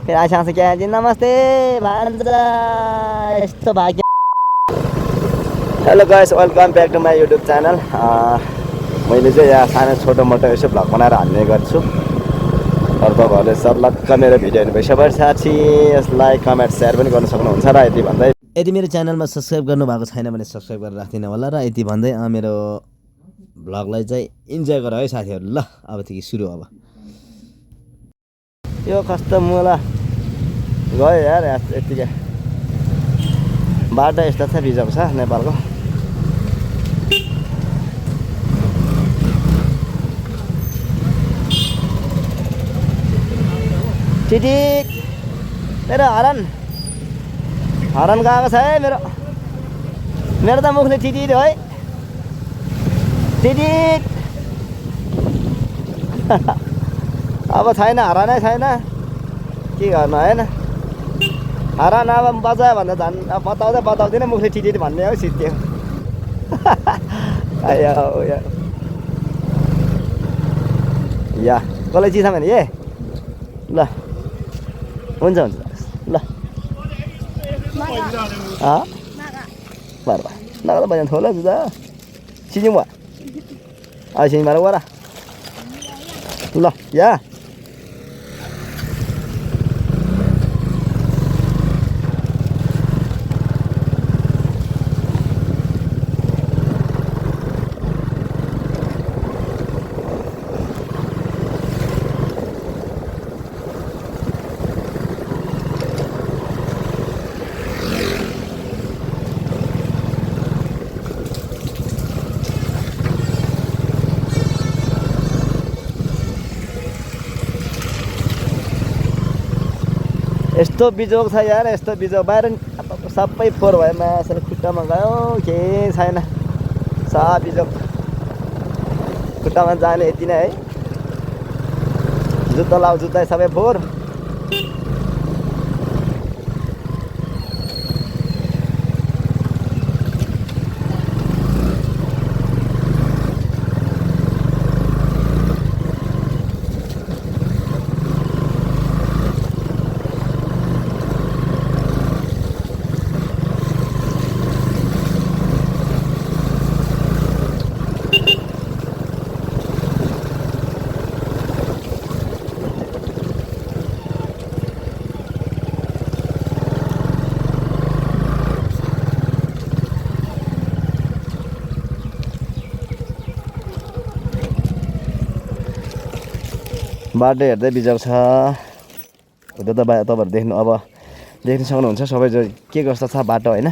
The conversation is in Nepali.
फिर आशा से क्या है जी नमस्ते भान्जा यस्तो भाग्य hello guys welcome back to my YouTube channel मैले चाहिँ यहाँ सानो छोटो मोटो यसो भ्लग बनाएर हाल्ने गर्छु अरू तपाईँहरूले सर्लक्क मेरो भिडियोहरू भइसकेपछि साथी यसलाई कमेन्ट सेयर पनि गर्न सक्नुहुन्छ र यति भन्दै यदि मेरो च्यानलमा सब्सक्राइब गर्नुभएको छैन भने सब्सक्राइब गरेर राखिदिनु होला र यति भन्दै मेरो भ्लगलाई चाहिँ इन्जोय गर है साथीहरू ल अबदेखि सुरु अब यो कस्तो मुला गयो यार यतिकै बाटो यस्तो छ बिजोग छ नेपालको टिटिक मेरो हरन गएको छ है मेरो त मुखले टिटिट है टिटिक अब छैन हरानै छैन के गर्नु होइन हरान अब बजायो भन्दा झन् बताउँदै मुखले टिटिट भन्ने हो सित्यो या कसलाई चिसा भने ए ल हुन्छ ल बार नगला बजान थोला जुदा सिजिङ भयो सिजिङ मार गरा ल या यस्तो बिजोग छ यार यस्तो बिजोग बाहिर सबै फोहोर भयो मासले खुट्टामा गयो केही छैन सब बिजोग खुट्टामा जाने यति नै है जुत्ता लाउ जुत्ता सबै फोहोर बाटो हेर्दै बिजोग छ उता त तपाईँहरू देख्नु सक्नुहुन्छ सबै के कस्तो छ बाटो होइन